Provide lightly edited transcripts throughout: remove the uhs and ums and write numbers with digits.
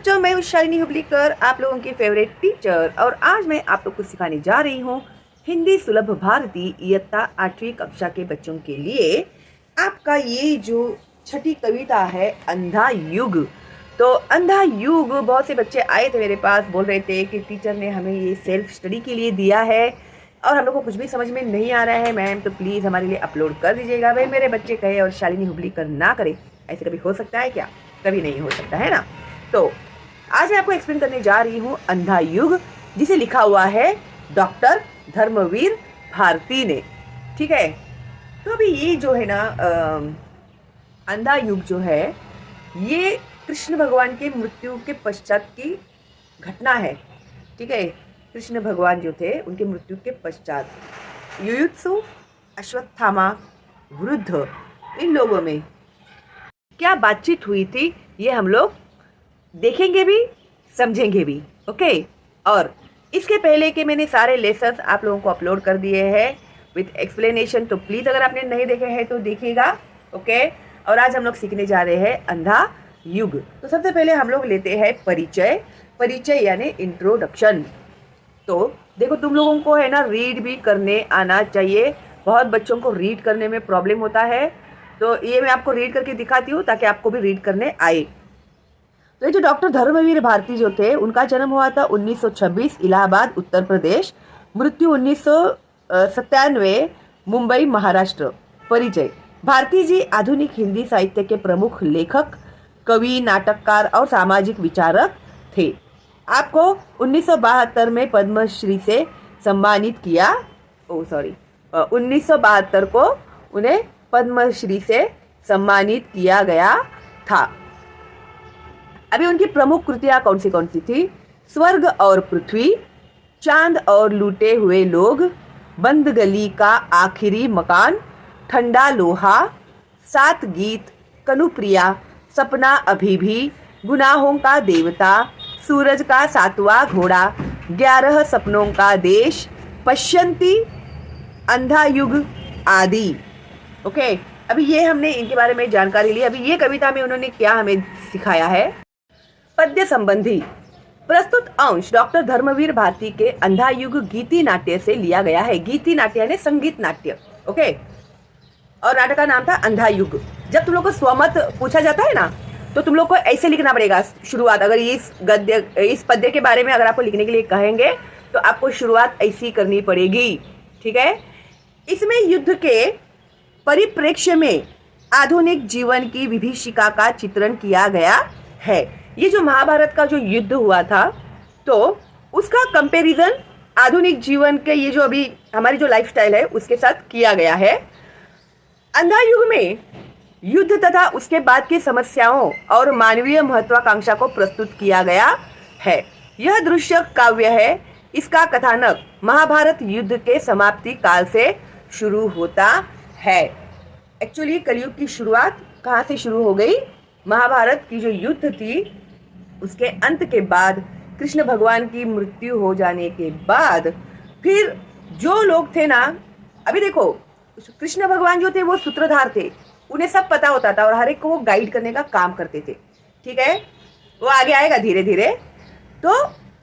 बच्चों, मैं हूँ शालिनी हुबलीकर, आप लोगों की फेवरेट टीचर। और आज मैं आप लोग को सिखाने जा रही हूँ हिंदी सुलभ भारती इयत्ता 8वीं कक्षा के बच्चों के लिए आपका ये जो छठी कविता है, अंधा युग। तो अंधा युग, बहुत से बच्चे आए थे मेरे पास, बोल रहे थे कि टीचर ने हमें ये सेल्फ स्टडी के लिए दिया है और हम लोग को कुछ भी समझ में नहीं आ रहा है मैम, तो प्लीज़ हमारे लिए अपलोड कर दीजिएगा। भाई मेरे बच्चे कहे और शालिनी हुबलीकर ना करे, ऐसे कभी हो सकता है क्या? कभी नहीं हो सकता है ना। तो आज मैं आपको एक्सप्लेन करने जा रही हूँ अंधा युग, जिसे लिखा हुआ है डॉक्टर धर्मवीर भारती ने। ठीक है, तो अभी ये जो है ना अंधा युग जो है, ये कृष्ण भगवान के मृत्यु के पश्चात की घटना है। ठीक है, कृष्ण भगवान जो थे उनके मृत्यु के पश्चात युयुत्सु, अश्वत्थामा, वृद्ध, इन लोगों में क्या बातचीत हुई थी, ये हम लोग देखेंगे भी समझेंगे भी। ओके, और इसके पहले कि मैंने सारे लेसन्स आप लोगों को अपलोड कर दिए हैं विथ एक्सप्लेनेशन, तो प्लीज़ अगर आपने नहीं देखे हैं तो देखिएगा। ओके, और आज हम लोग सीखने जा रहे हैं अंधा युग। तो सबसे पहले हम लोग लेते हैं परिचय। परिचय यानी इंट्रोडक्शन। तो देखो, तुम लोगों को है ना रीड भी करने आना चाहिए। बहुत बच्चों को रीड करने में प्रॉब्लम होता है, तो ये मैं आपको रीड करके दिखाती हूँ ताकि आपको भी रीड करने आए। तो ये जो डॉक्टर धर्मवीर भारती जो थे, उनका जन्म हुआ था 1926 इलाहाबाद उत्तर प्रदेश, मृत्यु 1997 मुंबई महाराष्ट्र। परिचय: भारती जी आधुनिक हिंदी साहित्य के प्रमुख लेखक, कवि, नाटककार और सामाजिक विचारक थे। आपको 1972 में पद्मश्री से सम्मानित किया। 1972 को उन्हें पद्मश्री से सम्मानित किया गया था। अभी उनकी प्रमुख कृतियां कौन सी थी? स्वर्ग और पृथ्वी, चांद और लूटे हुए लोग, बंद गली का आखिरी मकान, ठंडा लोहा, 7 गीत, कनुप्रिया, सपना अभी भी, गुनाहों का देवता, सूरज का 7वां घोड़ा, 11 सपनों का देश, पश्यंती, अंधा युग आदि। ओके, अभी ये हमने इनके बारे में जानकारी ली। अभी ये कविता में उन्होंने क्या हमें सिखाया है? पद्य संबंधी प्रस्तुत अंश डॉक्टर धर्मवीर भारती के अंधा युग गीति नाट्य से लिया गया है। गीति नाट्य यानी संगीत नाट्य। ओके, और नाटक का नाम था अंधा युग। जब तुम लोग को स्वमत पूछा जाता है ना, तो तुम लोग को ऐसे लिखना पड़ेगा शुरुआत। अगर इस पद्य के बारे में अगर आपको लिखने के लिए कहेंगे तो आपको शुरुआत ऐसी करनी पड़ेगी। ठीक है, इसमें युद्ध के परिप्रेक्ष्य में आधुनिक जीवन की विभीषिका का चित्रण किया गया है। ये जो महाभारत का जो युद्ध हुआ था, तो उसका कंपैरिजन आधुनिक जीवन के ये जो अभी हमारी जो लाइफस्टाइल है उसके साथ किया गया है। अंधा युग में युद्ध तथा उसके बाद की समस्याओं और मानवीय महत्वाकांक्षा को प्रस्तुत किया गया है। यह दृश्य काव्य है। इसका कथानक महाभारत युद्ध के समाप्ति काल से शुरू होता है। एक्चुअली कलयुग की शुरुआत कहाँ से शुरू हो गई? महाभारत की जो युद्ध थी उसके अंत के बाद, कृष्ण भगवान की मृत्यु हो जाने के बाद, फिर जो लोग थे ना, अभी देखो कृष्ण भगवान जो थे वो सूत्रधार थे, उन्हें सब पता होता था और हर एक को वो गाइड करने का काम करते थे। ठीक है, वो आगे आएगा धीरे धीरे। तो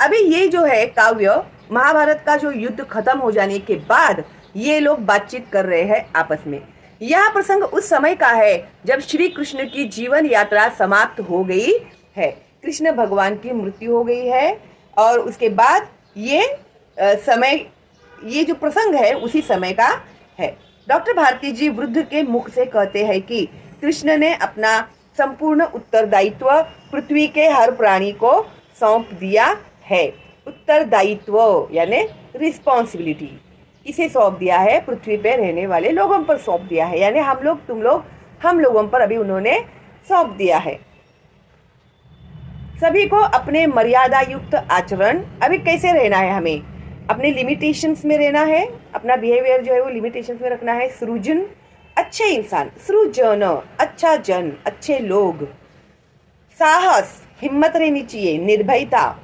अभी ये जो है काव्य, महाभारत का जो युद्ध खत्म हो जाने के बाद ये लोग बातचीत कर रहे हैं आपस में। यह प्रसंग उस समय का है जब श्री कृष्ण की जीवन यात्रा समाप्त हो गई है। कृष्ण भगवान की मृत्यु हो गई है और उसके बाद ये जो प्रसंग है उसी समय का है। डॉक्टर भारती जी वृद्ध के मुख से कहते हैं कि कृष्ण ने अपना संपूर्ण उत्तरदायित्व पृथ्वी के हर प्राणी को सौंप दिया है। उत्तरदायित्व यानी रिस्पॉन्सिबिलिटी, इसे सौंप दिया है, पृथ्वी पे रहने वाले लोगों पर सौंप दिया है, यानी हम लोग, तुम लोग, हम लोगों पर अभी उन्होंने सौंप दिया है। सभी को अपने मर्यादा युक्त आचरण, अभी कैसे रहना है, हमें अपने लिमिटेशंस में रहना है, अपना बिहेवियर जो है वो लिमिटेशंस में रखना है। सृजन, अच्छे इंसान, सृजन, अच्छा जन, अच्छे लोग। साहस, हिम्मत रहनी चाहिए, निर्भयता,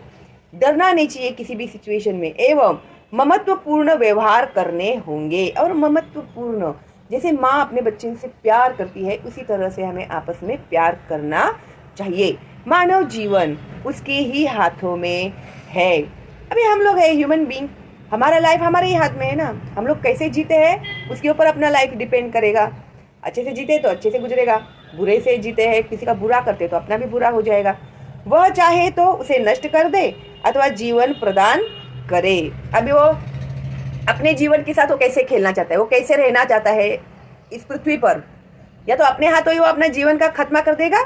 डरना नहीं चाहिए किसी भी सिचुएशन में। एवं ममत्वपूर्ण व्यवहार करने होंगे। और ममत्वपूर्ण, जैसे माँ अपने बच्चे से प्यार करती है उसी तरह से हमें आपस में प्यार करना चाहिए। मानव जीवन उसके ही हाथों में है। अभी हम लोग है ह्यूमन बीइंग, हमारा लाइफ हमारे ही हाथ में है ना। हम लोग कैसे जीते हैं उसके ऊपर अपना लाइफ डिपेंड करेगा। अच्छे से जीते तो अच्छे से गुजरेगा, बुरे से जीते हैं, किसी का बुरा करते तो अपना भी बुरा हो जाएगा। वह चाहे तो उसे नष्ट कर दे अथवा जीवन प्रदान करे। अभी वो अपने जीवन के साथ वो कैसे खेलना चाहता है, वो कैसे रहना चाहता है इस पृथ्वी पर। या तो अपने हाथों ही वो अपना जीवन का खत्मा कर देगा,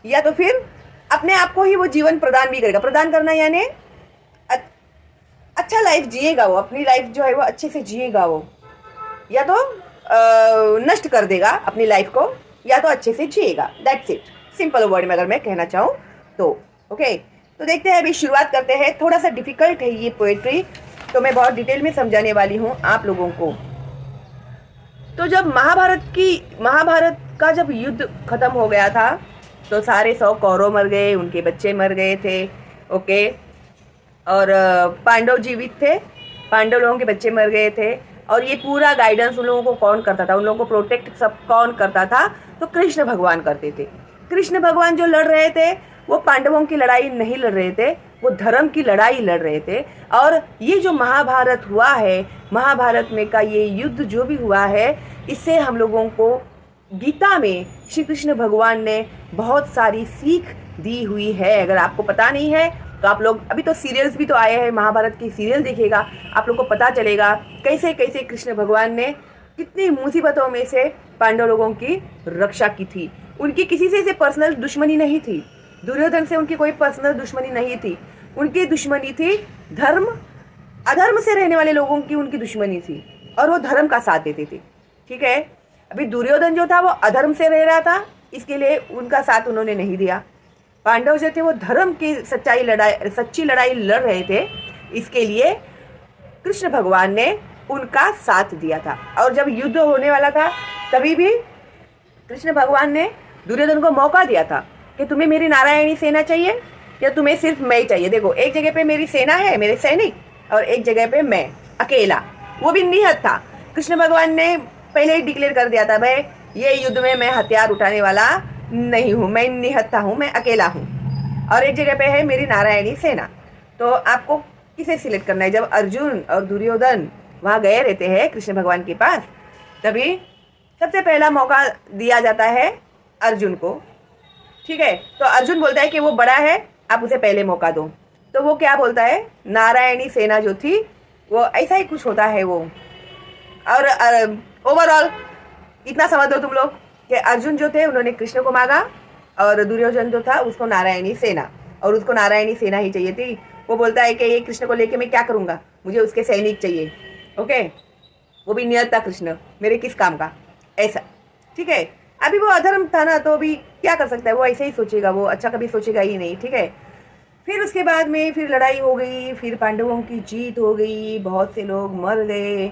या तो फिर अपने आप को ही वो जीवन प्रदान भी करेगा। प्रदान करना यानी अच्छा लाइफ जिएगा वो, अपनी लाइफ जो है वो अच्छे से जिएगा वो। या तो नष्ट कर देगा अपनी लाइफ को, या तो अच्छे से जिएगा। दैट्स इट, सिंपल वर्ड में अगर मैं कहना चाहूँ तो। ओके, तो देखते हैं, अभी शुरुआत करते हैं। थोड़ा सा डिफिकल्ट है ये पोएट्री, तो मैं बहुत डिटेल में समझाने वाली हूँ आप लोगों को। तो जब महाभारत का जब युद्ध खत्म हो गया था तो सारे 100 कौरव मर गए, उनके बच्चे मर गए थे। ओके, और पांडव जीवित थे, पांडव लोगों के बच्चे मर गए थे। और ये पूरा गाइडेंस उन लोगों को कौन करता था, उन लोगों को प्रोटेक्ट सब कौन करता था? तो कृष्ण भगवान करते थे। कृष्ण भगवान जो लड़ रहे थे वो पांडवों की लड़ाई नहीं लड़ रहे थे, वो धर्म की लड़ाई लड़ रहे थे। और ये जो महाभारत हुआ है, महाभारत में का ये युद्ध जो भी हुआ है, इससे हम लोगों को गीता में श्री कृष्ण भगवान ने बहुत सारी सीख दी हुई है। अगर आपको पता नहीं है तो आप लोग, अभी तो सीरियल्स भी तो आए हैं, महाभारत की सीरियल देखिएगा, आप लोग को पता चलेगा कैसे कैसे कृष्ण भगवान ने कितनी मुसीबतों में से पांडव लोगों की रक्षा की थी। उनकी किसी से पर्सनल दुश्मनी नहीं थी, दुर्योधन से उनकी कोई पर्सनल दुश्मनी नहीं थी। उनकी दुश्मनी थी धर्म अधर्म से रहने वाले लोगों की, उनकी दुश्मनी थी, और वो धर्म का साथ देते थे। ठीक है, अभी दुर्योधन जो था वो अधर्म से रह रहा था, इसके लिए उनका साथ उन्होंने नहीं दिया। पांडव जो थे वो धर्म की सच्ची लड़ाई लड़ रहे थे, इसके लिए कृष्ण भगवान ने उनका साथ दिया था। और जब युद्ध होने वाला था तभी भी कृष्ण भगवान ने दुर्योधन को मौका दिया था कि तुम्हें मेरी नारायणी सेना चाहिए या तुम्हें सिर्फ मैं चाहिए। देखो, एक जगह पे मेरी सेना है, मेरे सैनिक, और एक जगह पे मैं अकेला, वो भी निहत था। कृष्ण भगवान ने पहले ही डिक्लेयर कर दिया था, भाई ये युद्ध में मैं हथियार उठाने वाला नहीं हूँ, मैं निहत्था हूँ, मैं अकेला हूँ। और एक जगह पे है मेरी नारायणी सेना। तो आपको किसे सिलेक्ट करना है? जब अर्जुन और दुर्योधन वहाँ गए रहते हैं कृष्ण भगवान के पास, तभी सबसे पहला मौका दिया जाता है अर्जुन को। ठीक है, तो अर्जुन बोलता है कि वो बड़ा है, आप उसे पहले मौका दो। तो वो क्या बोलता है? नारायणी सेना जो थी वो ऐसा ही कुछ होता है वो। और ओवरऑल इतना समझ दो तुम लोग कि अर्जुन जो थे उन्होंने कृष्ण को मांगा, और दुर्योधन जो था उसको नारायणी सेना, और उसको नारायणी सेना ही चाहिए थी। वो बोलता है कि ये कृष्ण को लेके मैं क्या करूँगा, मुझे उसके सैनिक चाहिए। ओके, वो भी नियत था कृष्ण, मेरे किस काम का, ऐसा। ठीक है, अभी वो अधर्म था ना, तो अभी क्या कर सकता है, वो ऐसे ही सोचेगा, वो अच्छा कभी सोचेगा ही नहीं। ठीक है, फिर उसके बाद में फिर लड़ाई हो गई, फिर पांडवों की जीत हो गई, बहुत से लोग मर गए।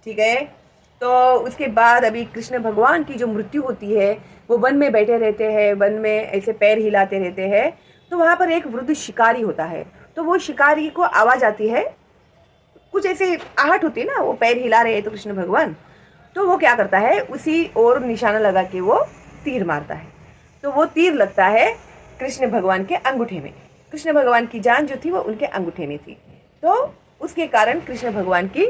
ठीक है, तो उसके बाद अभी कृष्ण भगवान की जो मृत्यु होती है, वो वन में बैठे रहते हैं, वन में ऐसे पैर हिलाते रहते हैं। तो वहाँ पर एक वृद्ध शिकारी होता है, तो वो शिकारी को आवाज़ आती है, कुछ ऐसे आहट होती है ना, वो पैर हिला रहे हैं तो कृष्ण भगवान, तो वो क्या करता है, उसी ओर निशाना लगा के वो तीर मारता है। तो वो तीर लगता है कृष्ण भगवान के अंगूठे में। कृष्ण भगवान की जान जो थी वो उनके अंगूठे में थी, तो उसके कारण कृष्ण भगवान की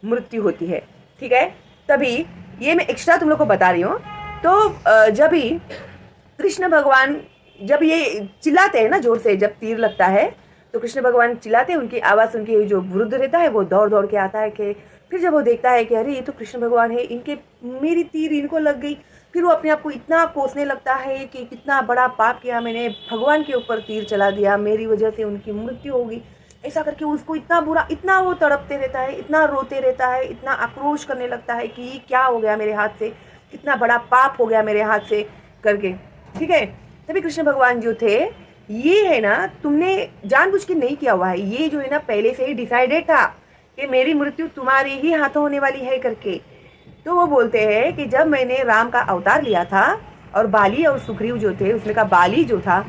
मृत्यु होती है। ठीक है, तभी ये मैं एक्स्ट्रा तुम लोग को बता रही हूँ। तो जब भी कृष्ण भगवान जब ये चिल्लाते हैं ना जोर से, जब तीर लगता है तो कृष्ण भगवान चिल्लाते हैं, उनकी आवाज़ सुन के जो वृद्ध रहता है वो दौड़ दौड़ के आता है कि फिर जब वो देखता है कि अरे ये तो कृष्ण भगवान है, इनके मेरी तीर इनको लग गई। फिर वो अपने आप को इतना कोसने लगता है कि कितना बड़ा पाप किया मैंने, भगवान के ऊपर तीर चला दिया, मेरी वजह से उनकी मृत्यु होगी। ऐसा करके उसको इतना बुरा, इतना वो तड़पते रहता है, इतना रोते रहता है, इतना आक्रोश करने लगता है कि ये क्या हो गया मेरे हाथ से, कितना बड़ा पाप हो गया मेरे हाथ से करके। ठीक है, तभी कृष्ण भगवान जो थे, ये है ना, तुमने जानबूझ के नहीं किया हुआ है, ये जो है ना पहले से ही डिसाइडेड था कि मेरी मृत्यु तुम्हारे ही हाथों होने वाली है करके। तो वो बोलते हैं कि जब मैंने राम का अवतार लिया था और बाली और सुग्रीव जो थे, उसमें का बाली जो था,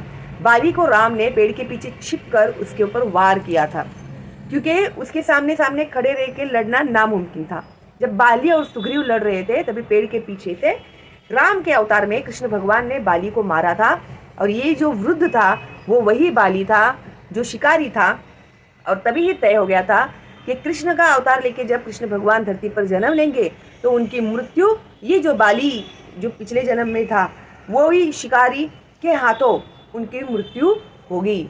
बाली को राम ने पेड़ के पीछे छिपकर उसके ऊपर वार किया था, क्योंकि उसके सामने सामने खड़े रह के लड़ना नामुमकिन था। जब बाली और सुग्रीव लड़ रहे थे तभी पेड़ के पीछे से राम के अवतार में कृष्ण भगवान ने बाली को मारा था, और ये जो वृद्ध था वो वही बाली था जो शिकारी था। और तभी ये तय हो गया था कि कृष्ण का अवतार लेके जब कृष्ण भगवान धरती पर जन्म लेंगे तो उनकी मृत्यु, ये जो बाली जो पिछले जन्म में था वो ही शिकारी के हाथों उनकी मृत्यु होगी।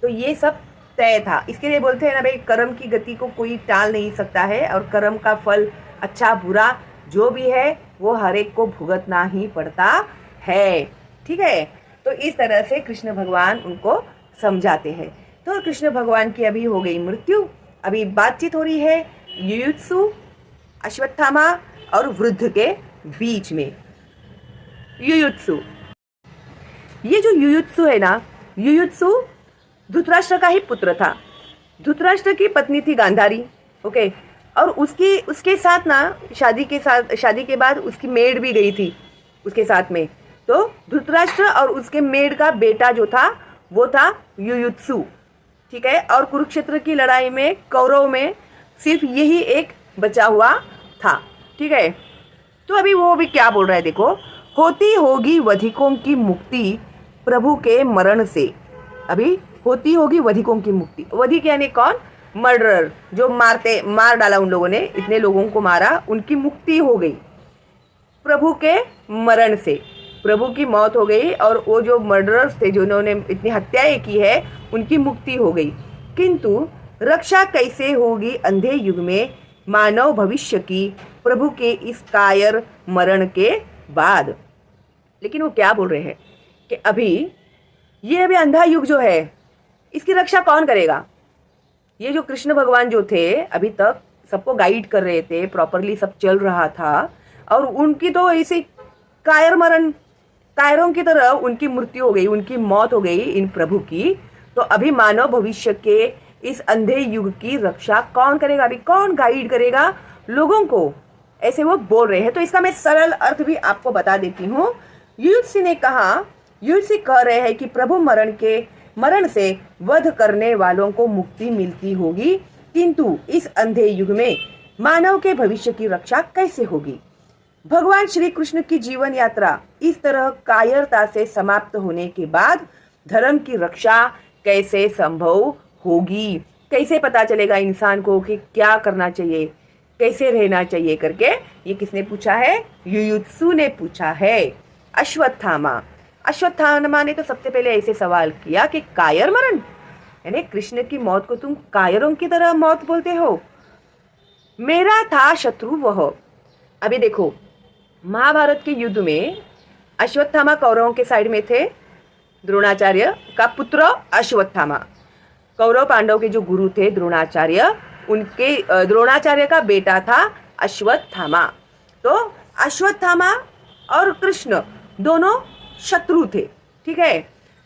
तो ये सब तय था। इसके लिए बोलते हैं ना भाई, कर्म की गति को कोई टाल नहीं सकता है और कर्म का फल अच्छा बुरा जो भी है वो हर एक को भुगतना ही पड़ता है। ठीक है, तो इस तरह से कृष्ण भगवान उनको समझाते हैं। तो कृष्ण भगवान की अभी हो गई मृत्यु। अभी बातचीत हो रही है युयुत्सु, अश्वत्थामा और वृद्ध के बीच में। युयुत्सु, ये जो युयुत्सु है ना, युयुत्सु धृतराष्ट्र का ही पुत्र था। धृतराष्ट्र की पत्नी थी गांधारी। ओके, और उसके साथ ना शादी के बाद उसकी मेड भी गई थी उसके साथ में। तो धृतराष्ट्र और उसके मेड का बेटा जो था वो था युयुत्सु। ठीक है, और कुरुक्षेत्र की लड़ाई में कौरव में सिर्फ यही एक बचा हुआ था। ठीक है, तो अभी वो भी क्या बोल रहा है देखो, होती होगी वधिकों की मुक्ति प्रभु के मरण से। अभी होती होगी वधिकों की मुक्ति। वधिक यानी कौन? मर्डरर, जो मार डाला उन लोगों ने, इतने लोगों को मारा, उनकी मुक्ति हो गई प्रभु के मरण से। प्रभु की मौत हो गई और वो जो मर्डरर्स थे जिन्होंने इतनी हत्याएं की है उनकी मुक्ति हो गई। किंतु रक्षा कैसे होगी अंधे युग में मानव भविष्य की प्रभु के इस कायर मरण के बाद। लेकिन वो क्या बोल रहे हैं कि अभी अंधा युग जो है इसकी रक्षा कौन करेगा? ये जो कृष्ण भगवान जो थे अभी तक सबको गाइड कर रहे थे, प्रॉपरली सब चल रहा था, और उनकी तो ऐसे कायरों की तरह उनकी मृत्यु हो गई, उनकी मौत हो गई इन प्रभु की। तो अभी मानव भविष्य के इस अंधे युग की रक्षा कौन करेगा? अभी कौन गाइड करेगा लोगों को? ऐसे वो बोल रहे हैं। तो इसका मैं सरल अर्थ भी आपको बता देती हूँ। युयुत्सु ने कहा, युयुत्सु कह रहे हैं कि प्रभु मरण से वध करने वालों को मुक्ति मिलती होगी, किंतु इस अंधे युग में मानव के भविष्य की रक्षा कैसे होगी? भगवान श्री कृष्ण की जीवन यात्रा इस तरह कायरता से समाप्त होने के बाद धर्म की रक्षा कैसे संभव होगी? कैसे पता चलेगा इंसान को कि क्या करना चाहिए, कैसे रहना चाहिए करके? ये किसने पूछा है? युयुत्सु ने पूछा है। अश्वत्थामा ने तो सबसे पहले ऐसे सवाल किया कि कायर मरण, यानी कृष्ण की मौत को तुम कायरों की तरह मौत बोलते हो? मेरा था शत्रु वह। अभी देखो, महाभारत के युद्ध में अश्वत्थामा कौरवों के साइड में थे, द्रोणाचार्य का पुत्र अश्वत्थामा। कौरव पांडव के जो गुरु थे द्रोणाचार्य, उनके द्रोणाचार्य का बेटा था अश्वत्थामा। तो अश्वत्थामा और कृष्ण दोनों शत्रु थे। ठीक है,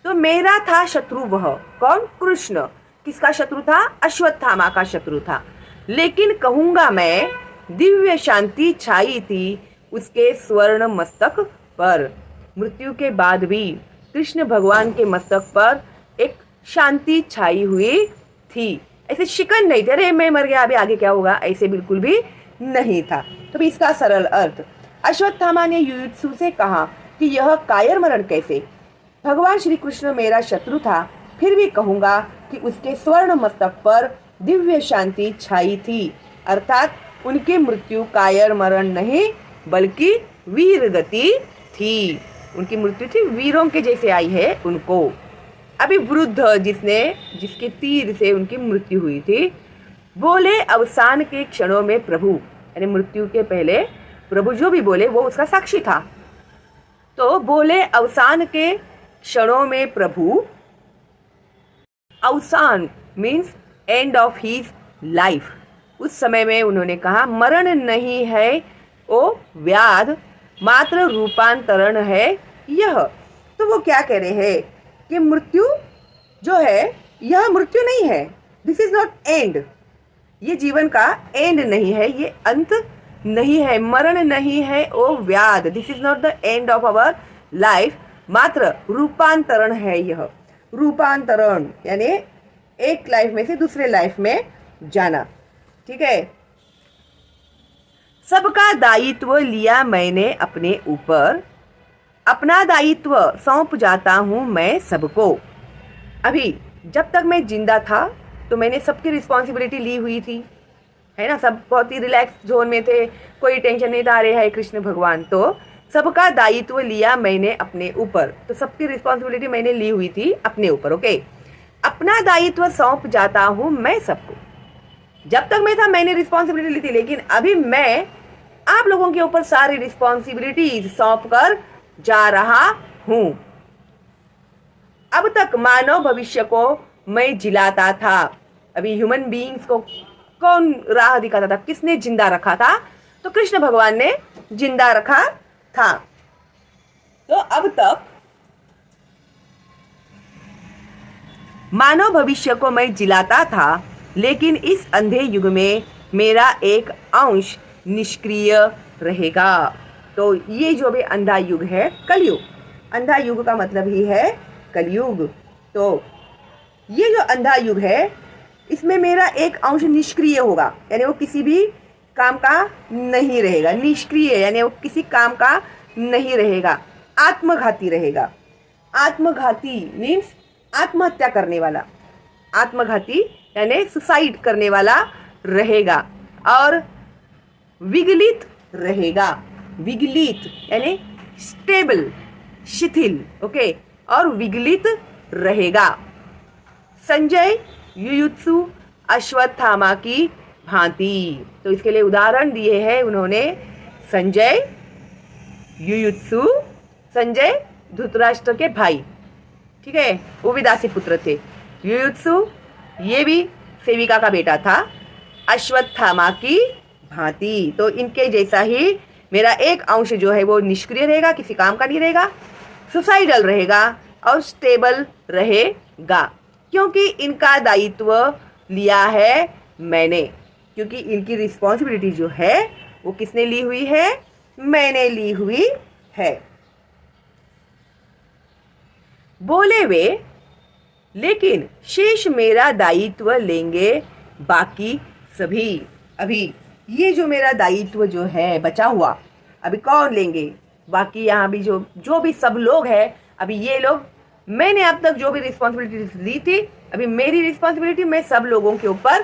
तो मेरा था शत्रु वह। कौन? कृष्ण। किसका शत्रु था? अश्वत्थामा का शत्रु था। लेकिन कहूंगा मैं, दिव्य शांति छाई थी उसके स्वर्ण मस्तक पर। मृत्यु के बाद भी कृष्ण भगवान के मस्तक पर एक शांति छाई हुई थी। ऐसे शिकन नहीं थे, अरे मैं मर गया अभी आगे क्या होगा, ऐसे बिल्कुल भी नहीं था। तो इसका सरल अर्थ, अश्वत्थामा ने युयुत्सु से कहा कि यह कायर मरण कैसे? भगवान श्री कृष्ण मेरा शत्रु था, फिर भी कहूंगा कि उसके स्वर्ण मस्तक पर दिव्य शांति छाई थी, अर्थात उनकी मृत्यु कायर मरण नहीं बल्कि वीर गति थी। उनकी मृत्यु थी वीरों के जैसे आई है उनको। अभी वृद्ध जिसके तीर से उनकी मृत्यु हुई थी, बोले अवसान के क्षणों में प्रभु, यानी मृत्यु के पहले प्रभु जो भी बोले वो उसका साक्षी था। तो बोले अवसान के क्षणों में प्रभु, अवसान means end of his life. उस समय में उन्होंने कहा, मरण नहीं है ओ व्याध, मात्र रूपांतरण है यह। तो वो क्या कह रहे हैं कि मृत्यु जो है यह मृत्यु नहीं है, दिस इज नॉट एंड। ये जीवन का एंड नहीं है, ये अंत नहीं है। मरण नहीं है ओ व्याध, this is not the end of our life, मात्र रूपांतरण है यह। रूपांतरण यानी एक लाइफ में से दूसरे लाइफ में जाना। ठीक है, सबका दायित्व लिया मैंने अपने ऊपर, अपना दायित्व सौंप जाता हूँ मैं सबको। अभी जब तक मैं जिंदा था तो मैंने सबकी रिस्पॉन्सिबिलिटी ली हुई थी, है ना। सब बहुत ही रिलैक्स जोन में थे, कोई टेंशन नहीं था। रहे है कृष्ण भगवान, तो सबका दायित्व लिया मैंने अपने ऊपर, तो सबकी रिस्पॉन्सिबिलिटी मैंने ली हुई थी अपने ऊपर। ओके, अपना दायित्व सौंप जाता हूँ मैं सबको। जब तक मैं था मैंने रिस्पॉन्सिबिलिटी ली थी, लेकिन अभी मैं आप लोगों के ऊपर सारी रिस्पॉन्सिबिलिटीज सौंप कर जा रहा हूं। अब तक मानव भविष्य को मैं जिलाता था। अभी ह्यूमन बीइंग्स को कौन राह दिखाता था, किसने जिंदा रखा था? तो कृष्ण भगवान ने जिंदा रखा था। तो अब तक मानव भविष्य को मैं जिलाता था, लेकिन इस अंधे युग में मेरा एक अंश निष्क्रिय रहेगा। तो ये जो भी अंधा युग है, कलयुग, अंधा युग का मतलब ही है कलयुग। तो ये जो अंधा युग है, इसमें मेरा एक अंश निष्क्रिय होगा, यानी वो किसी भी काम का नहीं रहेगा। निष्क्रिय यानी वो किसी काम का नहीं रहेगा, आत्मघाती रहेगा। आत्मघाती मीन्स आत्महत्या करने वाला, आत्मघाती यानी सुसाइड करने वाला रहेगा। और विगलित रहेगा, विगलित यानी स्टेबल, शिथिल, ओके, और विगलित रहेगा। संजय युयुत्सु अश्वत्थामा की भांति। तो इसके लिए उदाहरण दिए हैं उन्होंने। संजय युयुत्सु, संजय धृतराष्ट्र के भाई, ठीक है, वो भी दासी पुत्र थे। युयुत्सु ये भी सेविका का बेटा था। अश्वत्थामा की भांति, तो इनके जैसा ही मेरा एक अंश जो है वो निष्क्रिय रहेगा, किसी काम का नहीं रहेगा, सुसाइडल रहेगा और स्टेबल रहेगा, क्योंकि इनका दायित्व लिया है मैंने। क्योंकि इनकी रिस्पॉन्सिबिलिटी जो है वो किसने ली हुई है? मैंने ली हुई है। बोले वे, लेकिन शेष मेरा दायित्व लेंगे बाकी सभी। अभी ये जो मेरा दायित्व जो है बचा हुआ, अभी कौन लेंगे? बाकी यहाँ भी जो भी सब लोग हैं, अभी ये लोग, मैंने अब तक जो भी रिस्पॉन्सिबिलिटी ली थी, अभी मेरी रिस्पॉन्सिबिलिटी मैं सब लोगों के ऊपर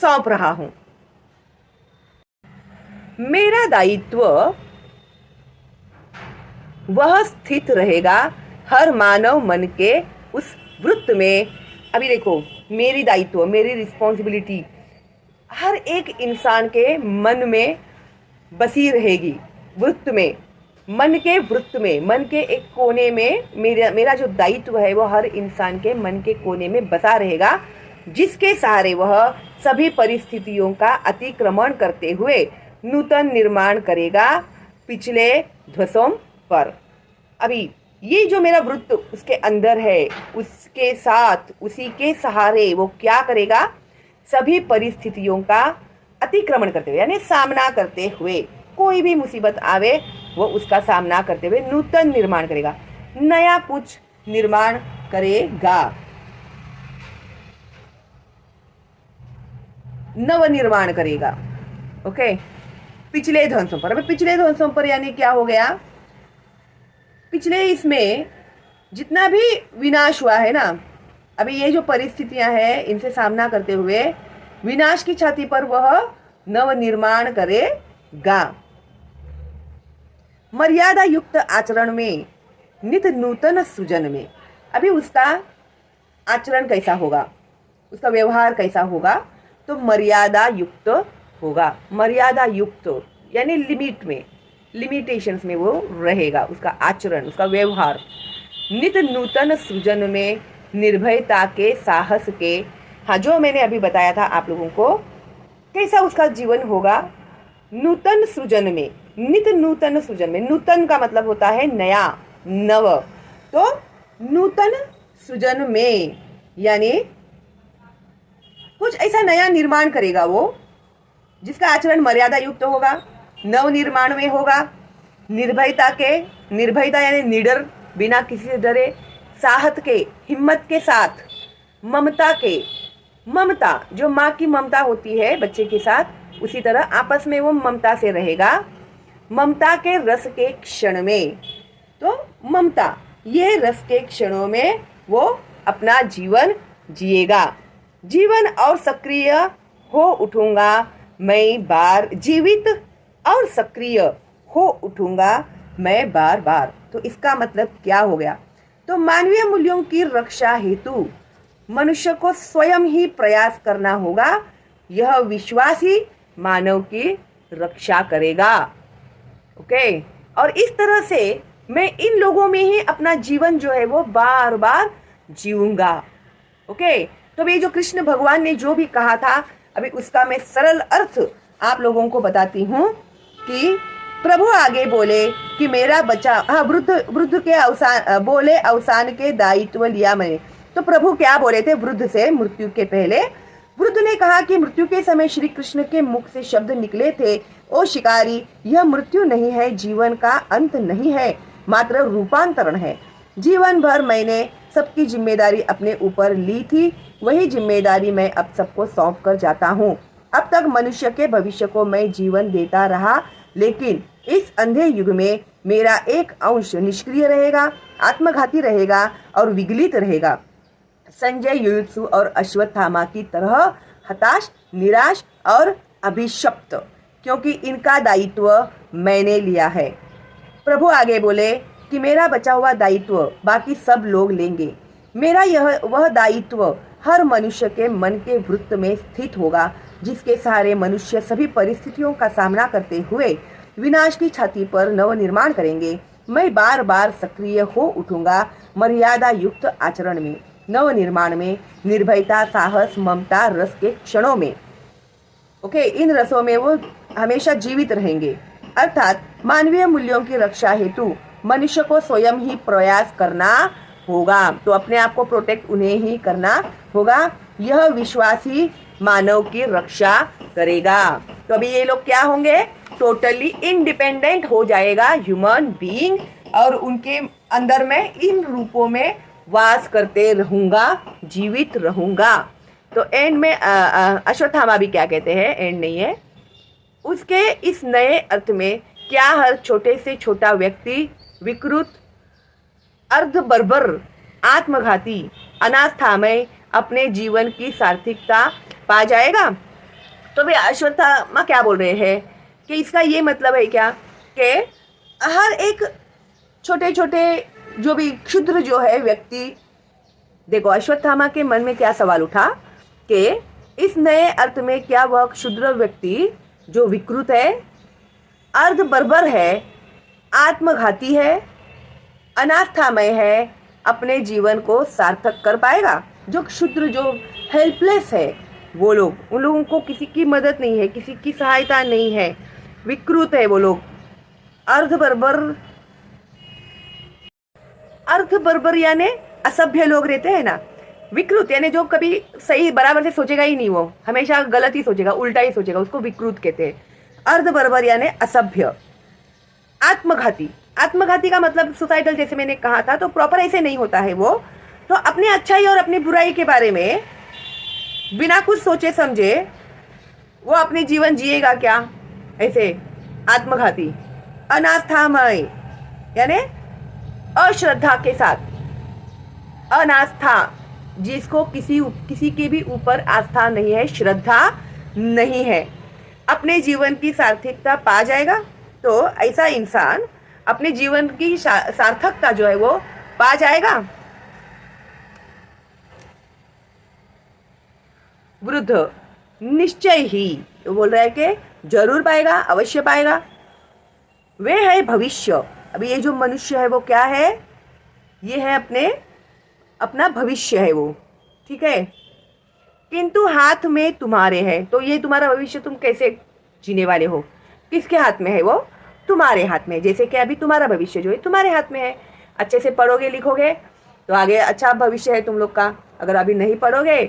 सौंप रहा हूं। मेरा दायित्व वह स्थित रहेगा हर मानव मन के उस वृत्त में। अभी देखो, मेरी दायित्व, मेरी रिस्पॉन्सिबिलिटी हर एक इंसान के मन में बसी रहेगी, वृत्त में, मन के वृत्त में, मन के एक कोने में मेरा जो दायित्व है वो हर इंसान के मन के कोने में बसा रहेगा, जिसके सहारे वह सभी परिस्थितियों का अतिक्रमण करते हुए नूतन निर्माण करेगा पिछले ध्वसों पर। अभी ये जो मेरा वृत्त उसके अंदर है, उसके साथ, उसी के सहारे वो क्या करेगा? सभी परिस्थितियों का अतिक्रमण करते हुए, यानी सामना करते हुए, कोई भी मुसीबत आवे वो उसका सामना करते हुए नूतन निर्माण करेगा, नया कुछ निर्माण करेगा, नव निर्माण करेगा। ओके, पिछले ध्वंसों पर। अभी पिछले ध्वंसों पर यानी क्या हो गया? पिछले इसमें जितना भी विनाश हुआ है ना, अभी ये जो परिस्थितियां हैं इनसे सामना करते हुए विनाश की छाती पर वह नव निर्माण करेगा। मर्यादा युक्त आचरण में, नित नूतन सृजन में। अभी उसका आचरण कैसा होगा, उसका व्यवहार कैसा होगा? तो मर्यादा युक्त होगा। मर्यादा युक्त यानी लिमिट में, लिमिटेशंस में वो रहेगा, उसका आचरण, उसका व्यवहार। नित नूतन सृजन में, निर्भयता के, साहस के, हाँ जो मैंने अभी बताया था आप लोगों को, कैसा उसका जीवन होगा? नूतन सृजन में, नित नूतन सृजन में। नूतन का मतलब होता है नया, नव। तो नूतन सृजन में यानी कुछ ऐसा नया निर्माण करेगा वो, जिसका आचरण मर्यादा युक्त होगा, नव निर्माण में होगा। निर्भयता के, निर्भयता यानी निडर, बिना किसी से डरे। साहस के, हिम्मत के साथ। ममता के, ममता जो माँ की ममता होती है बच्चे के साथ, उसी तरह आपस में वो ममता से रहेगा। ममता के रस के क्षण में, तो ममता, ये रस के क्षणों में वो अपना जीवन जिएगा। जीवन और सक्रिय हो उठूंगा मैं बार, जीवित और सक्रिय हो उठूंगा मैं बार बार। तो इसका मतलब क्या हो गया? तो मानवीय मूल्यों की रक्षा हेतु मनुष्य को स्वयं ही प्रयास करना होगा। यह विश्वास ही मानव की रक्षा करेगा। ओके, और इस तरह से मैं इन लोगों में ही अपना जीवन जो है वो बार बार जीऊंगा। ओके, तो ये जो कृष्ण भगवान ने जो भी कहा था, अभी उसका मैं सरल अर्थ आप लोगों को बताती हूँ कि प्रभु आगे बोले कि मेरा बच्चा, हाँ, वृद्ध के अवसान बोले, अवसान के दायित्व लिया मैंने। तो प्रभु क्या बोले थे वृद्ध से मृत्यु के पहले? वृद्ध ने कहा कि मृत्यु के समय श्री कृष्ण के मुख से शब्द निकले थे, ओ शिकारी, यह मृत्यु नहीं है, जीवन का अंत नहीं है, मात्र रूपांतरण है। जीवन भर मैंने सबकी जिम्मेदारी अपने ऊपर ली थी, वही जिम्मेदारी मैं अब सबको सौंप कर जाता हूँ। अब तक मनुष्य के भविष्य को मैं जीवन देता रहा, लेकिन इस अंधे युग में मेरा एक अंश निष्क्रिय रहेगा, आत्मघाती रहेगा और विगलित रहेगा। संजय, युयुत्सु और अश्वत्थामा की तरह हताश, निराश और अभिशप्त, क्योंकि इनका दायित्व मैंने लिया है। प्रभु आगे बोले कि मेरा बचा हुआ दायित्व बाकी सब लोग लेंगे। मेरा वह दायित्व हर मनुष्य के मन के वृत्त में स्थित होगा, जिसके सहारे मनुष्य सभी परिस्थितियों का सामना करते हुए विनाश की छाती पर नव निर्माण करेंगे। मैं बार बार सक्रिय हो उठूंगा मर्यादा युक्त आचरण में, नव निर्माण में, निर्भयता, साहस, ममता, रस के क्षणों में। ओके, इन रसों में वो हमेशा जीवित रहेंगे। अर्थात मानवीय मूल्यों की रक्षा हेतु मनुष्य को स्वयं ही प्रयास करना होगा। तो अपने आप को प्रोटेक्ट उन्हें ही करना होगा। यह विश्वास ही मानव की रक्षा करेगा। तो अभी ये लोग क्या होंगे? टोटली इंडिपेंडेंट हो जाएगा ह्यूमन बीइंग, और उनके अंदर मैं इन रूपों में वास करते रहूंगा, जीवित रहूंगा। तो एंड में अश्वत्थामा भी क्या कहते हैं, एंड नहीं है उसके, इस नए अर्थ में क्या हर छोटे से छोटा व्यक्ति विकृत, अर्धबर्बर, आत्मघाती, अनास्थामय अपने जीवन की सार्थकता पा जाएगा? तो वे अश्वत्थामा क्या बोल रहे हैं कि इसका ये मतलब है क्या कि हर एक छोटे छोटे जो भी क्षुद्र जो है व्यक्ति, देखो अश्वत्थामा के मन में क्या सवाल उठा कि इस नए अर्थ में क्या वह क्षुद्र व्यक्ति जो विकृत है, अर्धबर्बर है, आत्मघाती है, अनास्थामय है, अपने जीवन को सार्थक कर पाएगा? जो क्षुद्र, जो हेल्पलेस है, वो लोग, उन लोगों को किसी की मदद नहीं है, किसी की सहायता नहीं है, विकृत है वो लोग, अर्धबर्बर यानी असभ्य लोग रहते हैं ना, विकृत यानी जो कभी सही बराबर से सोचेगा ही नहीं, वो हमेशा गलत ही सोचेगा, उल्टा ही सोचेगा, उसको विकृत कहते हैं। अर्धबर्बर यानी असभ्य, आत्मघाती, आत्मघाती का मतलब सुसाइडल, जैसे मैंने कहा था, तो प्रॉपर ऐसे नहीं होता है वो। तो अपनी अच्छाई और अपनी बुराई के बारे में बिना कुछ सोचे समझे वो अपने जीवन जिएगा क्या? ऐसे आत्मघाती। अनास्थामय यानी अश्रद्धा के साथ, अनास्था, जिसको किसी के भी ऊपर आस्था नहीं है, श्रद्धा नहीं है, अपने जीवन की सार्थकता पा जाएगा। तो ऐसा इंसान अपने जीवन की सार्थकता जो है वो पा जाएगा। वृद्ध निश्चय ही बोल रहा है कि जरूर पाएगा, अवश्य पाएगा। वे है भविष्य। अभी ये जो मनुष्य है वो क्या है? ये है अपना भविष्य है वो, ठीक है। किंतु हाथ में तुम्हारे है। तो ये तुम्हारा भविष्य तुम कैसे जीने वाले हो? किसके हाथ में है वो? तुम्हारे हाथ में। जैसे कि अभी तुम्हारा भविष्य जो है तुम्हारे हाथ में है। अच्छे से पढ़ोगे लिखोगे तो आगे अच्छा भविष्य है तुम लोग का। अगर अभी नहीं पढ़ोगे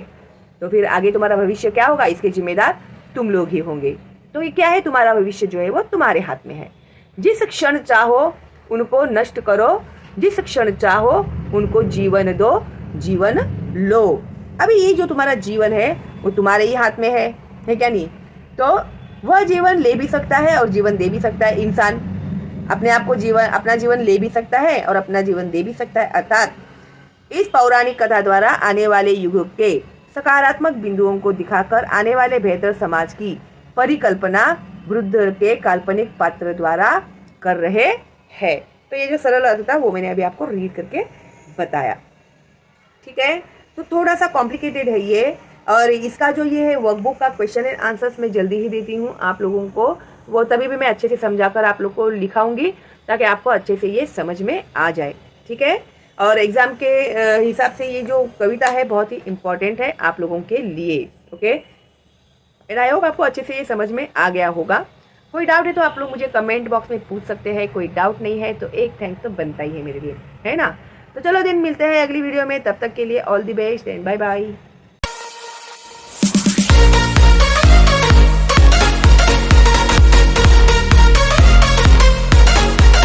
तो फिर आगे तुम्हारा भविष्य क्या होगा, इसके जिम्मेदार तुम लोग ही होंगे। तो ये क्या है? तुम्हारा भविष्य जो है वो तुम्हारे हाथ में है। जिस क्षण चाहो उनको नष्ट करो, जिस क्षण चाहो उनको जीवन दो, जीवन लो। अभी ये जो तुम्हारा जीवन है वो तुम्हारे ही हाथ में है क्या नहीं? तो वह जीवन ले भी सकता है और जीवन दे भी सकता है इंसान। अपने आप को अपना जीवन ले भी सकता है और अपना जीवन दे भी सकता है। अर्थात इस पौराणिक कथा द्वारा आने वाले युग के सकारात्मक बिंदुओं को दिखाकर आने वाले बेहतर समाज की परिकल्पना बुद्ध के काल्पनिक पात्र द्वारा कर रहे हैं। तो ये जो सरल अर्थ था वो मैंने अभी आपको रीड करके बताया। ठीक है, तो थोड़ा सा कॉम्प्लिकेटेड है ये, और इसका जो ये है वर्कबुक का क्वेश्चन एंड आंसर्स मैं जल्दी ही देती हूँ आप लोगों को। वो तभी भी मैं अच्छे से समझाकर आप लोग को लिखाऊंगी ताकि आपको अच्छे से ये समझ में आ जाए। ठीक है, और एग्जाम के हिसाब से ये जो कविता है बहुत ही इम्पोर्टेंट है आप लोगों के लिए। ओके, एंड आई होप आपको अच्छे से ये समझ में आ गया होगा। कोई डाउट है तो आप लोग मुझे कमेंट बॉक्स में पूछ सकते हैं, कोई डाउट नहीं है तो एक थैंक्स तो बनता ही है मेरे लिए, है ना। तो चलो दिन मिलते हैं अगली वीडियो में, तब तक के लिए all the best and bye bye.